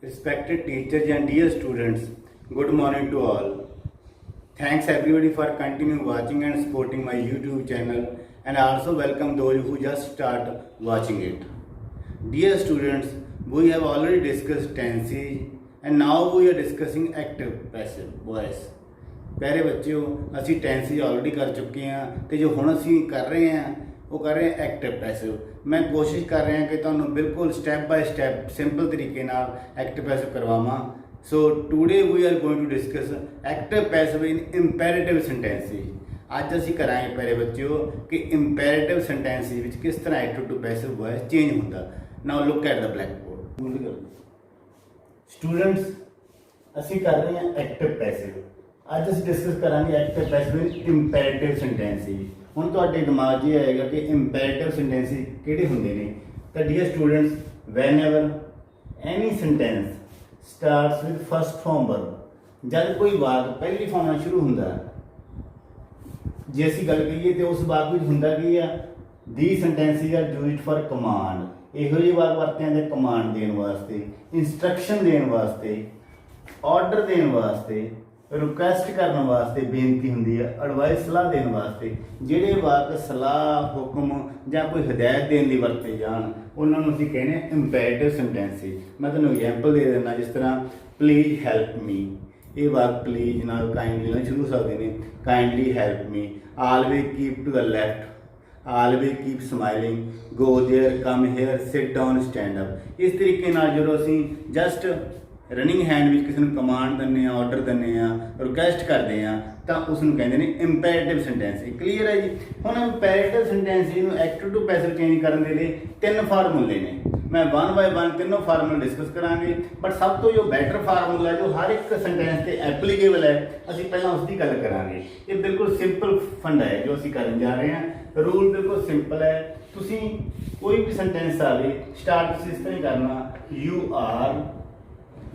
Respected teachers and dear students, good morning to all. Thanks everybody for continuing watching and supporting my YouTube channel, and also welcome those who just start watching it. Dear students, we have already discussed tenses and now we are discussing active passive voice. ਪਿਆਰੇ ਬੱਚਿਓ, ਅਸੀਂ ਟੈਂਸਿਸ already ਕਰ ਚੁੱਕੇ ਹਾਂ ਤੇ ਜੋ ਹੁਣ ਅਸੀਂ ਕਰ ਰਹੇ ਹਾਂ ਉਹ ਕਰ ਰਹੇ ਹਾਂ ਐਕਟਿਵ ਪੈਸਿਵ। ਮੈਂ ਕੋਸ਼ਿਸ਼ ਕਰ ਰਿਹਾ ਕਿ ਤੁਹਾਨੂੰ ਬਿਲਕੁਲ ਸਟੈਪ ਬਾय ਸਟੈਪ ਸਿੰਪਲ ਤਰੀਕੇ ਨਾਲ ਐਕਟਿਵ ਪੈਸਿਵ ਕਰਵਾਵਾਂ। So today we are going to discuss active passive in imperative sentences. ਅੱਜ ਅਸੀਂ ਕਰਾਂਗੇ ਪਿਆਰੇ ਬੱਚਿਓ ਕਿ ਇੰਪੈਰੇਟਿਵ ਸੈਂਟੈਂਸਿਸ ਵਿੱਚ ਕਿਸ ਤਰ੍ਹਾਂ active to passive voice change ਹੁੰਦਾ। Now look at the black board. Students, ਅਸੀਂ ਕਰ ਰਹੇ ਹਾਂ ਐਕਟਿਵ ਪੈਸਿਵ। ਅੱਜ ਅਸੀਂ ਡਿਸਕਸ ਕਰਾਂਗੇ ਐਕਟਿਵ ਪੈਸਿਵ ਵਿੱਚ ਇੰਪੈਰੇਟਿਵ ਸੈਂਟੈਂਸਿਸ। ਹੁਣ ਤੁਹਾਡੇ ਦਿਮਾਗ 'ਚ ਇਹ ਆਏਗਾ ਕਿ ਇੰਪੈਰੇਟਿਵ ਸੈਂਟੈਂਸਿਸ ਕਿਹੜੇ ਹੁੰਦੇ ਨੇ। ਤਾਂ dear students, whenever any sentence starts with first form verb, ਜਦ ਕੋਈ ਵਾਕ ਪਹਿਲੀ ਫਾਰਮ ਨਾਲ ਸ਼ੁਰੂ ਹੁੰਦਾ, ਜੇ ਅਸੀਂ ਗੱਲ ਕਰੀਏ ਤੇ ਉਸ ਵਾਕ ਵਿੱਚ ਹੁੰਦਾ ਕੀ ਆ, ਦੀ ਸੈਂਟੈਂਸਿਸ ਆਰ ਯੂਜ਼ਡ ਫॉर ਕਮਾਂਡ। ਇਹੋ ਜਿਹੇ ਵਾਕ ਵਰਤੇ ਜਾਂਦੇ ਕਮਾਂਡ ਦੇਣ ਵਾਸਤੇ, ਇੰਸਟਰਕਸ਼ਨ ਦੇਣ ਵਾਸਤੇ, ਆਰਡਰ ਦੇਣ ਵਾਸਤੇ, ਰਿਕੁਐਸਟ ਕਰਨ ਵਾਸਤੇ, ਬੇਨਤੀ ਹੁੰਦੀ ਹੈ, ਐਡਵਾਈਸ ਸਲਾਹ ਦੇਣ ਵਾਸਤੇ। ਜਿਹੜੇ ਵਾਕ ਸਲਾਹ, ਹੁਕਮ ਜਾਂ ਕੋਈ ਹਦਾਇਤ ਦੇਣ ਲਈ ਵਰਤੇ ਜਾਣ ਉਹਨਾਂ ਨੂੰ ਅਸੀਂ ਕਹਿੰਦੇ ਹਾਂ ਇੰਪੈਰੇਟਿਵ ਸੈਂਟੈਂਸਿਸ। ਮੈਂ ਤੁਹਾਨੂੰ ਐਗਜ਼ਾਮਪਲ ਦੇ ਦਿੰਦਾ, ਜਿਸ ਤਰ੍ਹਾਂ ਪਲੀਜ਼ ਹੈਲਪ ਮੀ। ਇਹ ਵਾਕ ਪਲੀਜ਼ ਨਾਲ ਕਾਈਂਡਲੀ ਨਾਲ ਸ਼ੁਰੂ ਹੋ ਸਕਦੇ ਨੇ। Kindly help me, always keep to the left, always keep smiling, go there, come here, sit down, stand up. ਇਸ ਤਰੀਕੇ ਨਾਲ ਜਦੋਂ ਅਸੀਂ ਜਸਟ ਰਨਿੰਗ ਹੈਂਡ ਵਿੱਚ ਕਿਸੇ ਨੂੰ ਕਮਾਂਡ ਦਿੰਦੇ ਹਾਂ, ਆਰਡਰ ਦਿੰਦੇ ਹਾਂ, ਰਿਕੁਐਸਟ ਕਰਦੇ ਹਾਂ, ਤਾਂ ਉਸ ਨੂੰ ਕਹਿੰਦੇ ਨੇ ਇੰਪੈਰੇਟਿਵ ਸੈਂਟੈਂਸਿਸ। ਕਲੀਅਰ ਹੈ ਜੀ। ਹੁਣ ਇੰਪੈਰੇਟਿਵ ਸੈਂਟੈਂਸਿਸ ਨੂੰ ਐਕਟਿਵ ਟੂ ਪੈਸਿਵ ਚੇਂਜ ਕਰਨ ਦੇ ਲਈ ਤਿੰਨ ਫਾਰਮੂਲੇ ਨੇ। ਮੈਂ 1 ਬਾਏ 1 ਤਿੰਨੋਂ ਫਾਰਮੂਲੇ ਡਿਸਕਸ ਕਰਾਂਗੇ, ਬਟ ਸਭ ਤੋਂ ਜੋ ਬੈਟਰ ਫਾਰਮੂਲਾ ਜੋ ਹਰ ਇੱਕ ਸੈਂਟੈਂਸ ਤੇ ਐਪਲੀਕੇਬਲ ਹੈ, ਅਸੀਂ ਪਹਿਲਾਂ ਉਸ ਦੀ ਗੱਲ ਕਰਾਂਗੇ। ਇਹ ਬਿਲਕੁਲ ਸਿੰਪਲ ਫੰਡਾ ਹੈ ਜੋ ਅਸੀਂ ਕਰਨ ਜਾ ਰਹੇ ਹਾਂ। ਰੂਲ ਬਿਲਕੁਲ ਸਿੰਪਲ ਹੈ। ਤੁਸੀਂ ਕੋਈ ਵੀ ਸੈਂਟੈਂਸ ਆਵੇ, ਸਟਾਰਟ ਤੁਸੀਂ ਇਸ ਤਰ੍ਹਾਂ ਕਰਨਾ, ਯੂ ਆਰ।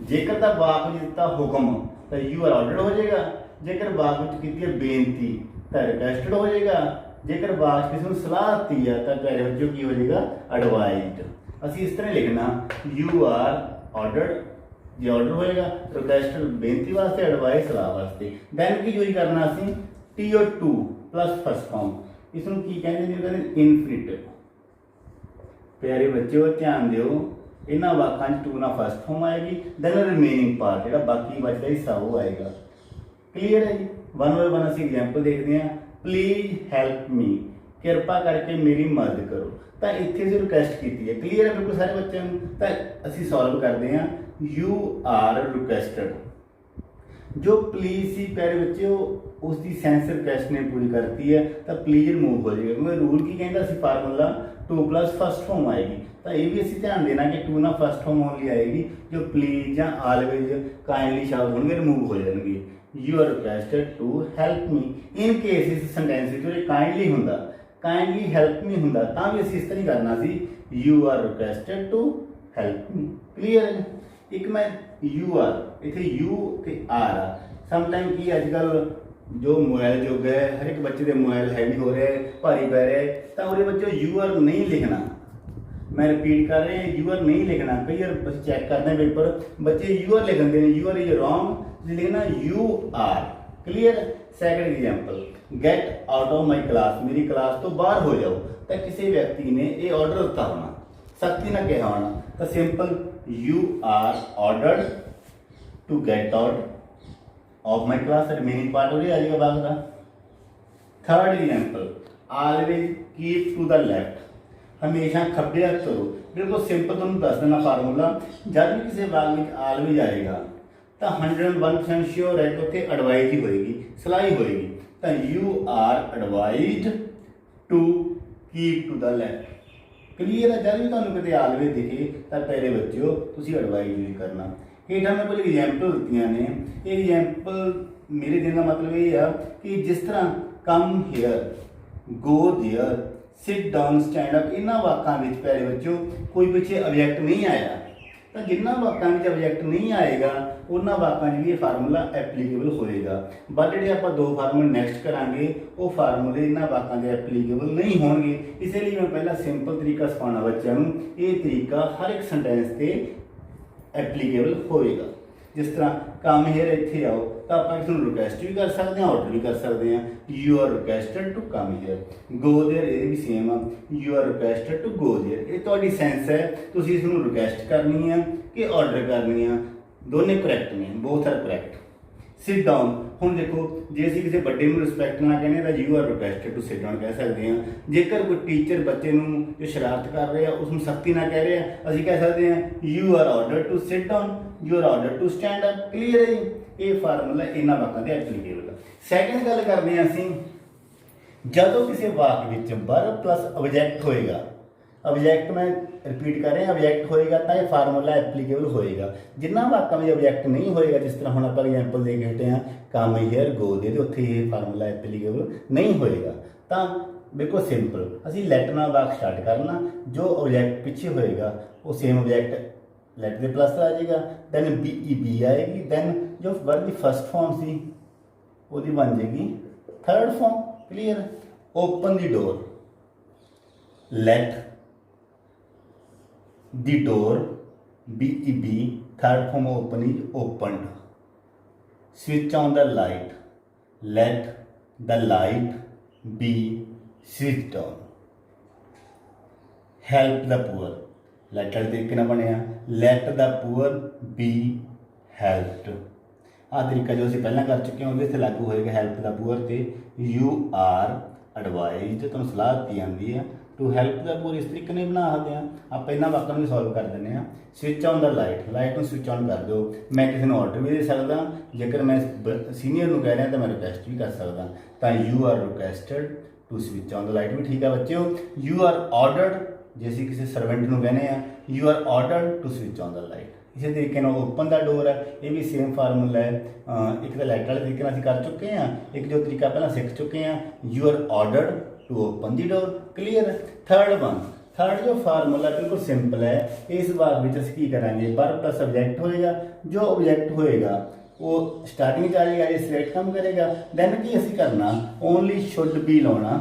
ਜੇਕਰ ਤਾਂ ਵਾਕ ਵਿੱਚ ਦਿੱਤਾ ਹੁਕਮ ਤਾਂ ਯੂ ਆਰ ਆਰਡਰਡ ਹੋ ਜਾਏਗਾ। ਜੇਕਰ ਵਾਕ ਵਿੱਚ ਕੀਤੀ ਹੈ ਬੇਨਤੀ ਤਾਂ ਰਿਕੁਐਸਟਡ ਹੋ ਜਾਏਗਾ। ਜੇਕਰ ਵਾਕ ਕਿਸੇ ਨੂੰ ਸਲਾਹ ਦਿੱਤੀ ਹੈ ਤਾਂ ਪਿਆਰੇ ਬੱਚਿਓ ਕੀ ਹੋ ਜਾਏਗਾ, ਐਡਵਾਈਜ਼ਡ। ਅਸੀਂ ਇਸ ਤਰ੍ਹਾਂ ਲਿਖਣਾ, ਯੂ ਆਰ ਆਰਡਰਡ, ਜੇ ਆਰਡਰ ਹੋਏਗਾ, ਰਿਕੁਐਸਟਡ ਬੇਨਤੀ ਵਾਸਤੇ, ਐਡਵਾਈਸ ਸਲਾਹ ਵਾਸਤੇ। ਦੈਨ ਕੀ ਯੂਜ਼ ਕਰਨਾ ਅਸੀਂ, ਟੀ ਔਰ ਟੂ ਪਲੱਸ ਫਸਟ ਫਾਰਮ। ਇਸ ਨੂੰ ਕੀ ਕਹਿੰਦੇ ਨੇ, ਕਹਿੰਦੇ ਇਨਫਿਨਿਟਿਵ। ਪਿਆਰੇ ਬੱਚਿਓ ਧਿਆਨ ਦਿਓ, ਇਹਨਾਂ ਵਾਕਾਂ 'ਚ ਟੂ ਨਾਲ ਫਸਟ ਫਾਰਮ ਆਏਗੀ, ਦੈਨ ਰਿਮੇਨਿੰਗ ਪਾਰਟ ਜਿਹੜਾ ਬਾਕੀ ਬਚਦਾ ਹਿੱਸਾ ਉਹ ਆਏਗਾ। ਕਲੀਅਰ ਹੈ ਜੀ। 1 ਬਾਏ 1 ਅਸੀਂ ਐਗਜ਼ਾਮਪਲ ਦੇਖਦੇ ਹਾਂ। ਪਲੀਜ਼ ਹੈਲਪ ਮੀ, ਕਿਰਪਾ ਕਰਕੇ ਮੇਰੀ ਮਦਦ ਕਰੋ। ਤਾਂ ਇੱਥੇ ਅਸੀਂ ਰਿਕੁਐਸਟ ਕੀਤੀ ਹੈ। ਕਲੀਅਰ ਹੈ ਬਿਲਕੁਲ ਸਾਰੇ ਬੱਚਿਆਂ ਨੂੰ। ਤਾਂ ਅਸੀਂ ਸੋਲਵ ਕਰਦੇ ਹਾਂ, ਯੂ ਆਰ ਰਿਕੁਐਸਟਡ। ਜੋ ਪਲੀਜ਼ ਸੀ ਪਿਆਰੇ ਬੱਚਿਓ ਉਸ ਦੀ ਸੈਂਸ ਰਿਕੁਐਸਟ ਨੇ ਪੂਰੀ ਕਰਤੀ ਹੈ ਤਾਂ ਪਲੀਜ਼ ਰਿਮੂਵ ਹੋ ਜਾਏਗਾ, ਕਿਉਂਕਿ ਰੂਲ ਕੀ ਕਹਿੰਦਾ ਸੀ, formula to plus first form ਆਏਗੀ। ਤਾਂ ਇਹ ਵੀ ਅਸੀਂ ਧਿਆਨ ਦੇਣਾ ਕਿ ਟੂ ਨਾਲ ਫਸਟ ਫਾਰਮ ਓਨਲੀ ਆਏਗੀ। ਜੋ ਪਲੀਜ਼ ਜਾਂ ਆਲਵੇਜ਼, ਕਾਈਂਡਲੀ ਸ਼ਬਦ ਹੋਣਗੇ ਰਿਮੂਵ ਹੋ ਜਾਣਗੇ। You are requested to help me. In case ਇਸ ਸੈਂਟੈਂਸ ਵਿੱਚ ਜੇ ਕਾਈਂਡਲੀ ਹੁੰਦਾ, ਕਾਈਂਡਲੀ ਹੈਲਪ ਮੀ ਹੁੰਦਾ, ਤਾਂ ਵੀ ਅਸੀਂ ਇਸ ਤਰ੍ਹਾਂ ਹੀ ਕਰਨਾ ਸੀ, you are requested to help me. Clear ਹੈ। ਇੱਕ ਮੈਂ ਯੂ ਆਰ, ਇੱਥੇ ਯੂ ਤੇ ਆਰ ਆ। ਸਮਟਾਈਮ ਕੀ ਅੱਜ ਕੱਲ੍ਹ ਜੋ ਮੋਬਾਈਲ ਯੁੱਗ ਹੈ, ਹਰ ਇੱਕ ਬੱਚੇ ਦੇ ਮੋਬਾਈਲ ਹੈਵੀ ਹੋ ਰਿਹਾ, ਭਾਰੀ ਪੈ ਰਿਹਾ, ਤਾਂ ਉਹਦੇ ਬੱਚੇ ਯੂ ਆਰ ਨਹੀਂ ਲਿਖਣਾ। ਮੈਂ ਰਿਪੀਟ ਕਰ ਰਿਹਾ, ਯੂ ਆਰ ਨਹੀਂ ਲਿਖਣਾ। ਕਈ ਵਾਰ ਅਸੀਂ ਚੈੱਕ ਕਰਦੇ ਹਾਂ ਪੇਪਰ, ਬੱਚੇ ਯੂ ਆਰ ਲਿਖ ਦਿੰਦੇ ਨੇ, ਯੂ ਆਰ ਇਜ਼ ਰੋਂਗ। ਤੁਸੀਂ ਲਿਖਣਾ you are. Clear. Second example, get out of my class, ਮੇਰੀ ਕਲਾਸ ਤੋਂ ਬਾਹਰ ਹੋ ਜਾਓ। ਤਾਂ ਕਿਸੇ ਵਿਅਕਤੀ ਨੇ ਇਹ ਆਰਡਰ ਦਿੱਤਾ ਹੋਣਾ, ਸਖਤੀ ਨਾਲ ਕਿਹਾ ਹੋਣਾ, ਤਾਂ simple you are ordered to get out of my class. Remaining part ਹੋ ਰਿਹਾ ਆ ਜਾਏਗਾ ਬਾਅਦ ਦਾ। Third example, always keep to the left, ਹਮੇਸ਼ਾ ਖੱਬੇ ਹੱਥ ਕਰੋ। ਬਿਲਕੁਲ ਸਿੰਪਲ ਤੁਹਾਨੂੰ ਦੱਸ ਦੇਣਾ ਫਾਰਮੂਲਾ। ਜਦ ਵੀ ਕਿਸੇ ਵਾਕ ਵਿੱਚ ਆਲਵੇਜ਼ ਆਏਗਾ ਤਾਂ 101% ਸ਼ੋਰ ਹੈ ਕਿ ਉੱਥੇ ਐਡਵਾਈਜ਼ ਹੀ ਹੋਏਗੀ, ਸਲਾਹ ਹੀ ਹੋਏਗੀ। ਤਾਂ you are advised to keep to the left. Clear ਹੈ। ਜਦ ਵੀ ਤੁਹਾਨੂੰ ਕਿਤੇ ਆਲਵੇਜ਼ ਦਿਖੇ ਤਾਂ ਪਿਆਰੇ ਬੱਚਿਓ ਤੁਸੀਂ ਐਡਵਾਈਜ਼ ਯੂਜ਼ ਕਰਨਾ। ਹੇਠਾਂ ਮੈਂ ਕੁਝ ਐਗਜ਼ਾਮਪਲ ਦਿੱਤੀਆਂ ਨੇ। ਇਹ ਐਗਜ਼ਾਮਪਲ ਮੇਰੇ ਦੇਣ ਦਾ ਮਤਲਬ ਇਹ ਆ ਕਿ ਜਿਸ ਤਰ੍ਹਾਂ come here, go there, sit down, stand up, ਇਹਨਾਂ ਵਾਕਾਂ ਵਿੱਚ ਪਿਆਰੇ ਬੱਚਿਓ ਕੋਈ ਪਿੱਛੇ ਆਬਜੈਕਟ ਨਹੀਂ ਆਇਆ। ਤਾਂ ਜਿਨ੍ਹਾਂ ਵਾਕਾਂ ਵਿੱਚ ਆਬਜੈਕਟ ਨਹੀਂ ਆਏਗਾ ਉਹਨਾਂ ਵਾਕਾਂ 'ਚ ਵੀ ਇਹ ਫਾਰਮੂਲਾ ਐਪਲੀਕੇਬਲ ਹੋਏਗਾ। ਬਟ ਜਿਹੜੇ ਆਪਾਂ ਦੋ ਫਾਰਮੂਲੇ ਨੈਕਸਟ ਕਰਾਂਗੇ ਉਹ ਫਾਰਮੂਲੇ ਇਹਨਾਂ ਵਾਕਾਂ ਦੇ ਐਪਲੀਕੇਬਲ ਨਹੀਂ ਹੋਣਗੇ। ਇਸੇ ਲਈ ਮੈਂ ਪਹਿਲਾਂ ਸਿੰਪਲ ਤਰੀਕਾ ਸਿਖਾਉਣਾ ਬੱਚਿਆਂ ਨੂੰ। ਇਹ ਤਰੀਕਾ ਹਰ ਇੱਕ ਸੈਂਟੈਂਸ ਤੇ ਐਪਲੀਕੇਬਲ ਹੋਏਗਾ। ਜਿਸ ਤਰ੍ਹਾਂ ਕਮ ਹੇਅਰ ਇੱਥੇ ਆਓ ਤਾਂ ਆਪਾਂ ਇਸ ਨੂੰ ਰਿਕੁਐਸਟ ਵੀ ਕਰ ਸਕਦੇ ਹਾਂ, ਆਰਡਰ ਵੀ ਕਰ ਸਕਦੇ ਹਾਂ। You are requested to come here, go there ਇਹ ਵੀ ਸੇਮ ਆ, you are requested to go there. ਇਹ ਤੁਹਾਡੀ ਸੈਂਸ ਹੈ, ਤੁਸੀਂ ਇਸ ਨੂੰ ਰਿਕੁਐਸਟ ਕਰਨੀ ਆ ਕਿ ਆਰਡਰ ਕਰਨੀ ਆ, ਦੋਨੇ ਕਰੈਕਟ ਨੇ, both are correct. Sit down, ਹੁਣ ਦੇਖੋ ਜੇ ਅਸੀਂ ਕਿਸੇ ਵੱਡੇ ਨੂੰ ਰਿਸਪੈਕਟ ਨਾਲ ਕਹਿੰਦੇ ਤਾਂ you are requested to sit down ਕਹਿ ਸਕਦੇ ਹਾਂ। ਜੇਕਰ ਕੋਈ ਟੀਚਰ ਬੱਚੇ ਨੂੰ ਜੋ ਸ਼ਰਾਰਤ ਕਰ ਰਿਹਾ ਉਸ ਨੂੰ ਸਖਤੀ ਨਾਲ ਕਹਿ ਰਿਹਾ, ਅਸੀਂ ਕਹਿ ਸਕਦੇ ਹਾਂ you are ordered to sit down, you are ordered to stand up. Clear ਹੈ ਜੀ, ਇਹ ਫਾਰਮੂਲਾ ਇਹਨਾਂ ਵਾਕਾਂ ਦੇ ਐਪਲੀਕੇਬਲ ਆ। ਸੈਕਿੰਡ ਗੱਲ ਕਰਦੇ ਹਾਂ ਅਸੀਂ, ਜਦੋਂ ਕਿਸੇ ਵਾਕ ਵਿੱਚ ਵਰਬ ਪਲੱਸ ਆਬਜੈਕਟ ਹੋਏਗਾ, ਆਬਜੈਕਟ ਮੈਂ ਰਿਪੀਟ ਕਰ ਰਿਹਾ, ਆਬਜੈਕਟ ਹੋਏਗਾ ਤਾਂ ਇਹ ਫਾਰਮੂਲਾ ਐਪਲੀਕੇਬਲ ਹੋਏਗਾ। ਜਿੰਨਾ ਵਾਕਾਂ ਵਿੱਚ ਆਬਜੈਕਟ ਨਹੀਂ ਹੋਏਗਾ, ਜਿਸ ਤਰ੍ਹਾਂ ਹੁਣ ਆਪਾਂ ਐਗਜ਼ਾਮਪਲ ਦੇ ਕੇ ਹਟੇ ਹਾਂ ਕਮ ਹੇਅਰ ਗੋ ਦੇ, ਉੱਥੇ ਇਹ ਫਾਰਮੂਲਾ ਐਪਲੀਕੇਬਲ ਨਹੀਂ ਹੋਏਗਾ। ਤਾਂ ਬਿਲਕੁਲ ਸਿੰਪਲ, ਅਸੀਂ ਲੈਟ ਨਾਲ ਵਾਕ ਸਟਾਰਟ ਕਰਨਾ, ਜੋ ਆਬਜੈਕਟ ਪਿੱਛੇ ਹੋਏਗਾ ਉਹ ਸੇਮ ਆਬਜੈਕਟ ਲੈਟ ਦੇ ਪਲੱਸ ਆ ਜਾਏਗਾ, ਦੈਨ ਬੀ ਆਏਗੀ, ਦੈਨ ਜੋ ਵਰਬ ਦੀ ਫਸਟ ਫਾਰਮ ਸੀ ਉਹਦੀ ਬਣ ਜਾਏਗੀ third farm. Clear. Open the door, light the door, B-E-B, third form open is opened. Switch on the light, let the light be switched on. Help the poor, let ਤਰੀਕੇ ਨਾਲ ਬਣਿਆ let the poor be helped। ਆਹ ਤਰੀਕਾ ਜੋ ਅਸੀਂ ਪਹਿਲਾਂ ਕਰ ਚੁੱਕੇ ਹਾਂ ਉਹਦੇ ਤੇ ਲਾਗੂ ਹੋਏਗਾ help the poor ਤੇ you are advised, ਤੁਹਾਨੂੰ ਸਲਾਹ ਦਿੱਤੀ ਜਾਂਦੀ ਹੈ ਟੂ ਹੈਲਪ ਦਾ ਪੂਰ। ਇਸ ਤਰੀਕੇ ਨਾਲ ਬਣਾ ਸਕਦੇ ਹਾਂ ਆਪਾਂ, ਇਹਨਾਂ ਵਾਕਾਂ ਨੂੰ ਵੀ ਸੋਲਵ ਕਰ ਦਿੰਦੇ ਹਾਂ। Switch on the light, light ਨੂੰ ਸਵਿਚ ਔਨ ਕਰ ਦਿਓ। ਮੈਂ ਕਿਸੇ ਨੂੰ ਆਰਡਰ ਵੀ ਦੇ ਸਕਦਾ, ਜੇਕਰ ਮੈਂ ਸੀਨੀਅਰ ਨੂੰ ਕਹਿ ਰਿਹਾ ਤਾਂ ਮੈਂ ਰਿਕੁਐਸਟ ਵੀ ਕਰ ਸਕਦਾ। ਤਾਂ you are requested to switch on the light ਵੀ ਠੀਕ ਆ ਬੱਚਿਓ। ਯੂ ਆਰ ਆਰਡਰਡ, ਜੇ ਅਸੀਂ ਕਿਸੇ ਸਰਵੈਂਟ ਨੂੰ ਕਹਿੰਦੇ ਆ you are ordered to switch on the light. ਇਸੇ ਤਰੀਕੇ ਨਾਲ ਓਪਨ ਦਾ ਡੋਰ ਹੈ, ਇਹ ਵੀ ਸੇਮ ਫਾਰਮੂਲਾ ਹੈ। ਇੱਕ ਤਾਂ ਲਾਈਟ ਵਾਲੇ ਤਰੀਕੇ ਨਾਲ ਅਸੀਂ ਕਰ ਚੁੱਕੇ ਹਾਂ, ਇੱਕ ਜੋ ਤਰੀਕਾ ਪਹਿਲਾਂ ਸਿੱਖ ਚੁੱਕੇ ਹਾਂ you are ordered to open the door. Clear. Third जो फार्मूला बिल्कुल सिंपल है, इस वाक में असीं की करांगे वर्ब प्लस ऑब्जेक्ट होएगा, जो ऑब्जेक्ट होएगा वो स्टार्टिंग च आ जाएगा, ये सिलेक्ट काम करेगा, दैन की असीं करना ओनली शुड बी लाना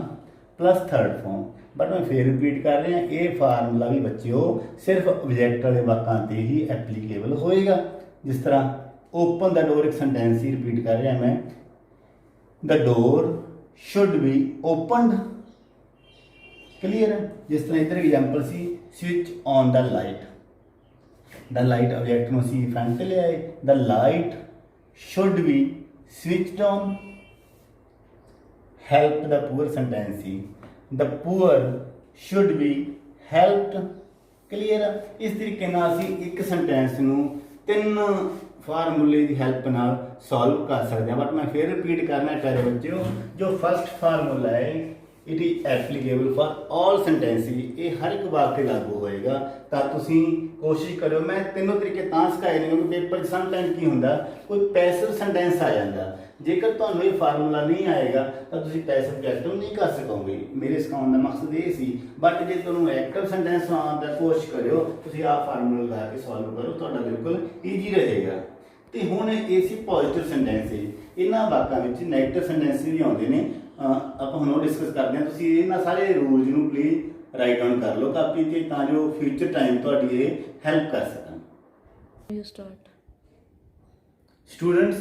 प्लस थर्ड फॉर्म। बट मैं फिर रिपीट कर रहा, ये फार्मूला भी बच्चों सिर्फ ऑब्जेक्ट वाले वाकों से ही एप्लीकेबल होएगा। जिस तरह ओपन द डोर एक सेंटेंस ही रिपीट कर रहा मैं, the door should be opened. Clear है। जिस तरह इधर एग्जाम्पल सी switch on the light, the light object में असीं फ्रंट ले आए, the light should be switched on. Help the poor sentence सी, the poor should be helped. Clear है। इस तरीके नाल असीं एक सेंटेंस नूं तीन फार्मूले की हेल्प नाल सॉल्व कर सकते हैं। बट मैं फिर रिपीट करना प्यारे बच्चों, जो फर्स्ट फार्मूला है it is applicable for all sentences, ये हर एक वाक से लागू होएगा। तो तुसीं कोशिश करो, मैं तीनों तरीके तां सिखाए ने क्योंकि पेपर समटाइम की हुंदा कोई पैसिव सेंटेंस आ जाता, जेकर तुहानूं ये फार्मूला नहीं आएगा तो तुसीं पैसिव ऑब्जेक्टिव नहीं कर सकोगे। मेरे सिखाउण दा मकसद ये सी। बट जे तुहानूं एक्टिव सेंटेंस आउंदा कोशिश करियो, तुसीं आ फार्मूला लगा के सॉल्व करो, तुहाडा बिल्कुल ईजी रहेगा। तो हुण ये सी पॉजिटिव सेंटेंस, इन्हां वाकां विच नैगेटिव सेंटेंस भी आउंदे ने, ਆਪਾਂ ਹੁਣ ਉਹ ਡਿਸਕਸ ਕਰਦੇ ਹਾਂ। ਤੁਸੀਂ ਇਹਨਾਂ ਸਾਰੇ ਰੂਲਸ ਨੂੰ ਪਲੀਜ਼ ਰਾਈਟ ਡਾਊਨ ਕਰ ਲਓ ਕਾਪੀ ਤੇ, ਤਾਂ ਜੋ ਫਿਊਚਰ ਟਾਈਮ ਤੁਹਾਡੀ ਇਹ ਹੈਲਪ ਕਰ ਸਕਣ। ਸਟੂਡੈਂਟਸ,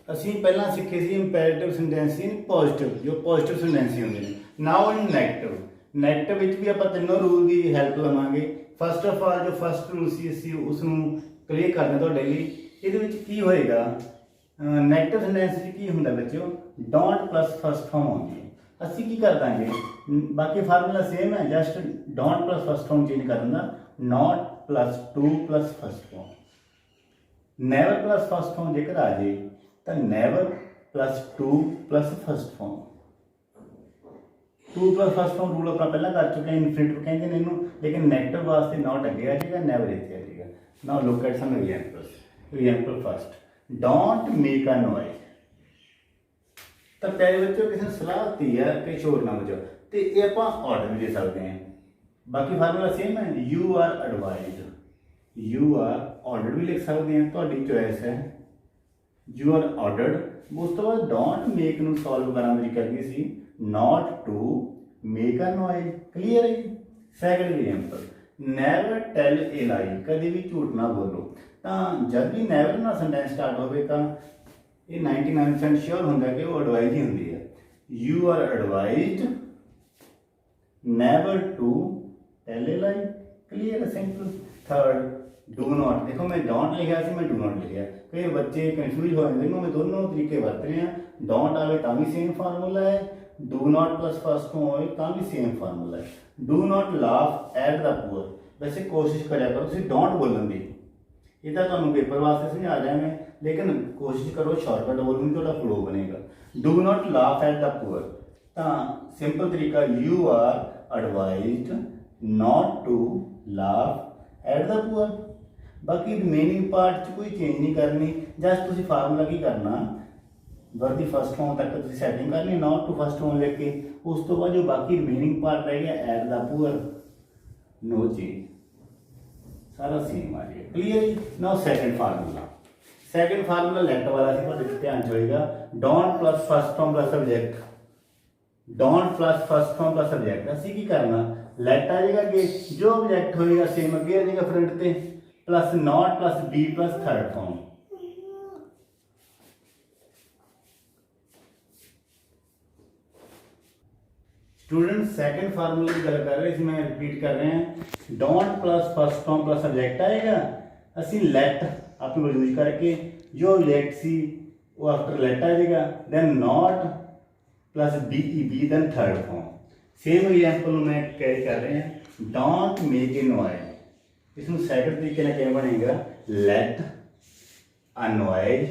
ਅਸੀਂ ਪਹਿਲਾਂ ਸਿੱਖੇ ਸੀ ਇੰਪੈਰੇਟਿਵ ਸੈਂਟੈਂਸ ਇਨ ਪੋਜ਼ਿਟਿਵ, ਜੋ ਪੋਜ਼ਿਟਿਵ ਸੈਂਟੈਂਸ ਹੁੰਦੇ ਨੇ। ਨਾਓ ਇਨ ਨੈਗੇਟਿਵ, ਨੈਗੇਟਿਵ ਵਿੱਚ ਵੀ ਆਪਾਂ ਤਿੰਨੋਂ ਰੂਲ ਦੀ ਹੈਲਪ ਲਵਾਂਗੇ। ਫਸਟ ਆਫ ਆਲ ਜੋ ਫਸਟ ਰੂਲ ਸੀ ਅਸੀਂ ਉਸ ਨੂੰ ਕਲੀਅਰ ਕਰਨਾ ਤੁਹਾਡੇ ਲਈ। ਇਹਦੇ ਵਿੱਚ ਕੀ ਹੋਏਗਾ, ਨੈਗੇਟਿਵ ਸੈਂਟੈਂਸ ਵਿੱਚ ਕੀ ਹੁੰਦਾ ਬੱਚਿਓ, ਡੋਂਟ ਪਲੱਸ ਫਸਟ ਫਾਰਮ ਆਉਂਦੀ ਹੈ। ਅਸੀਂ ਕੀ ਕਰ ਦਾਂਗੇ, ਬਾਕੀ ਫਾਰਮੂਲਾ ਸੇਮ ਹੈ, just don't plus first form change ਕਰ ਦਿੰਦਾ, not plus to plus first form. Never plus first form ਜੇਕਰ ਆ ਜੇ ਤਾਂ never plus to plus first form. To plus first form rule अपना पहला कर चुके हैं, इनफिनिटिव कहते हैं इन्हों, लेकिन नैगेटिव वास्ते नॉट अगे आ जाएगा, नैवर इत्थे आ जाएगा। Now look at some examples. Example first, don't make a noise. तो प्यारे बच्चों किसी ने सलाह दी है कि शोर ना बजाओ, तो ये आप ऑर्डर भी दे सकते हैं। बाकी फार्मूला सेम है, you are advise, you are order भी लिख सकते हैं, तो चॉइस है। You are ordered. उस तो बाद डोंट मेक नूं सॉल्व करना मेरी करनी सी, not to make a noise. Clear है। Second example, never tell a lie, ਕਦੇ ਵੀ ਝੂਠ ਨਾ ਬੋਲੋ। ਤਾਂ ਜਦ ਵੀ ਨੈਵਰ ਨਾਲ ਸੈਂਟੈਂਸ ਸਟਾਰਟ ਹੋਵੇ ਤਾਂ ਇਹ 99% ਸ਼ੋਰ ਹੁੰਦਾ ਕਿ ਉਹ ਐਡਵਾਈਜ਼ ਹੀ ਹੁੰਦੀ ਹੈ। You are advised never to tell a lie, clear simple. Third, do not, देखो मैं डोंट लिखा सी, मैं डू नॉट लिखा। कई बच्चे कन्फ्यूज हो जाते हैं, मैं दोनों तरीके वरत रहे हैं। डोंट आवे तो भी सेम फार्मूला है, डू नॉट प्लस फर्स्ट होए तो भी सेम फार्मूला है। Do not laugh at the poor, वैसे कोशिश करा करो तुसीं डोंट बोलन दी, ये तो तुहानूं पेपर वास्ते समझा रहा मैं, लेकिन कोशिश करो शॉर्टकट बोलने थोड़ा फ्लो बनेगा। Do not laugh at the poor, तो सिंपल तरीका you are advised not to laugh at the poor. बाकी रिमेनिंग पार्ट च कोई चेंज नहीं करनी, जस्ट तुसीं फार्मूला की करना, वर्ब दी फर्स्ट फॉर्म तक तुसीं सैटिंग करनी, नॉट टू फर्स्ट फॉर्म लिख के, उस तो बाद जो बाकी रिमेनिंग पार्ट रह गया at the poor, no change, सारा सेम आ गया। Clear. Now second formula, second formula let वाला सी, तुहाडे ध्यान च होएगा don't plus first form plus subject, don't plus first form plus subject. असीं की करना, लेट आ जाएगा अगे, जो ऑब्जेक्ट होएगा सेम अगे आ जाएगा फ्रंट ते, plus not plus be plus third form. Student second फार्मूले की गल कर रहे थे, मैं रिपीट कर रहे हैं। Don't plus first form plus subject आएगा, असी लेट आप यूज करके जो ऑब्जेक्ट सी वो आफ्टर लेट आ जाएगा, then not plus be then third form. Same example मैं कैरी कर रहे हैं, डोंट मेक ए नॉइज, इसमें सैकंड तरीके ना क्या बनेगा, let a noise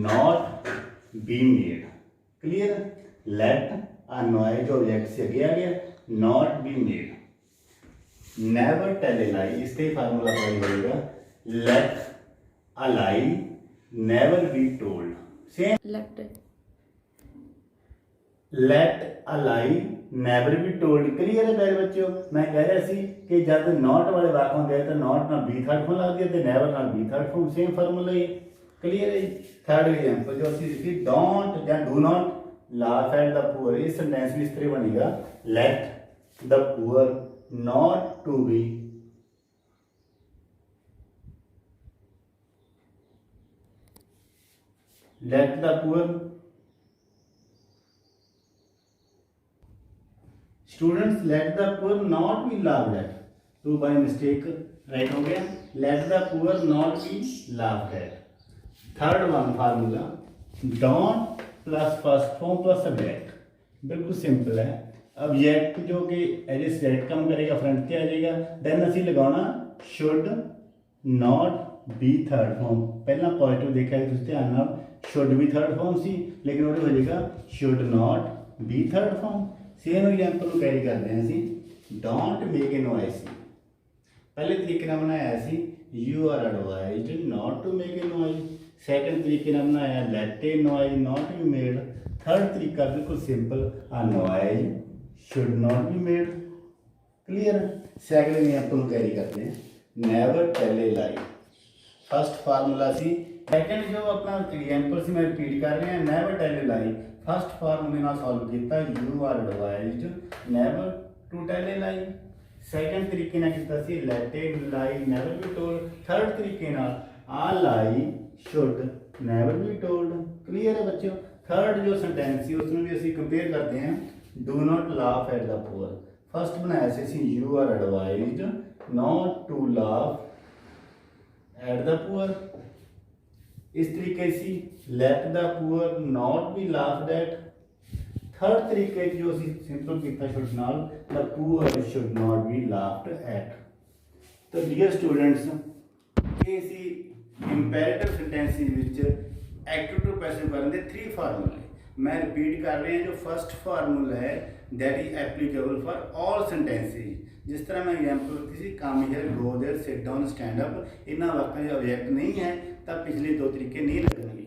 not be made. Clear. Let a noise object से आगे आ गया, not be made. Never tell a lie, इससे फार्मूला अप्लाई होगा, let a lie never be told. Same let a lie never be told. Clear है प्यारे बच्चों। मैं कह रहा सी कि जब नॉट वाले वाक होंगे तो नॉट ना बी थर्ड फॉर्म लगती है, तो नैवर ना be third form, same formula ही। क्लियर है। थर्ड एग्जांपल जो असी लिखी, डोंट या do not laugh at the poor, इस सेंटेंस में इस तरह बनेगा, let the poor not to be let the poor. Students let the poor not be laughed at, तो बाय मिस्टेक राइट हो गया, let the poor not be laughed at. Third one formula, don't plus first form plus subject, बिल्कुल simple है। Object जो कि as a subject काम करेगा front पे आ जाएगा, देन असी लगाना should not be third form. पहला पॉजिटिव देखा है ध्यान नाल, शुड बी थर्ड फॉर्म सी, लेकिन वो हो जाएगा should not be third form. Same example carry करते हैं असी, डोंट मेक ए नॉइज, पहले तरीके नाल बनाया सी you are advised not to make a noise, second तरीके नाल बनाया let a noise not be made, third तरीका बिल्कुल simple, a noise should not be made. Clear. Second example carry करते हैं, never tell a lie. First formula सी, second जो अपना एग्जांपल से मैं रिपीट कर रहे हैं, never tell a lie. First फार्मूले नाल सॉल्व किया, you are advised never to tell a lie. Second तरीके नाल किया सी, let a lie never be told. Third तरीके नाल a lie should never be told. Clear है बच्चों। थर्ड जो सेंटेंस सी उसमें भी असी कंपेयर करते हैं, do not laugh at the poor. First बनाया सी you are advised not to laugh at the poor, इस तरीके से let the poor not be laughed at. Third तरीके जो सिंपल किया शुड नाल, the poor should not be laughed at. तो डियर स्टूडेंट्स, ये सी imperative sentences which active to passive करने दे 3 फार्मूले मैं रिपीट कर रहे हैं। जो फर्स्ट फार्मूला है that is applicable for all sentences. जिस तरह मैं एग्जांपल किसी come here go there sit down stand up, इन्होंने वाकई ऑब्जेक्ट नहीं है तो पिछले 2 तरीके नहीं लगेंगे।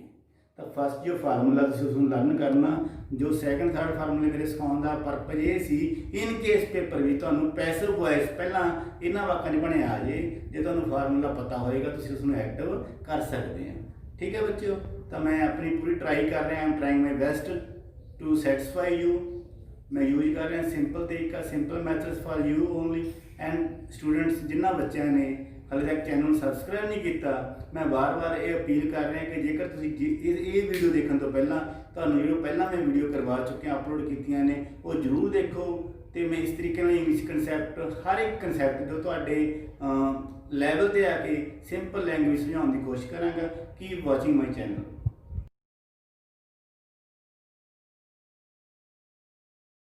तो फर्स्ट जो फार्मूला उसको लर्न करना, जो सैकंड थर्ड फार्मूले मेरे सिखाने का परपज ये सी, इन केस पेपर भी तुहानू पैसिव वॉइस पहला इन्होंने वाका नहीं बनया आ जाए, जो तुहानू फार्मूला पता होएगा तो उसको एक्टिव कर सकते हैं। ठीक है बच्चों। तो मैं अपनी पूरी ट्राई कर रहा, I am trying my best to satisfy you. मैं यूज कर रहा सिंपल तरीका, simple methods for you only. And students जिन्होंने बच्चों ने हाले तक चैनल सबसक्राइब नहीं किया, मैं बार बार ये अपील कर रहा कि जेकर तुसीं ये वीडियो देखने तो पहला तुहानूं जो पहला मैं वीडियो करवा चुकिया अपलोड कीतियां ने वो जरूर देखो। तो मैं इस तरीके इंग्लिश कंसैप्ट हर एक कंसैप्ट जो तुहाडे लैवल ते आके सिंपल लैंग्वेज समझाने की कोशिश करांगा। Keep watching my channel.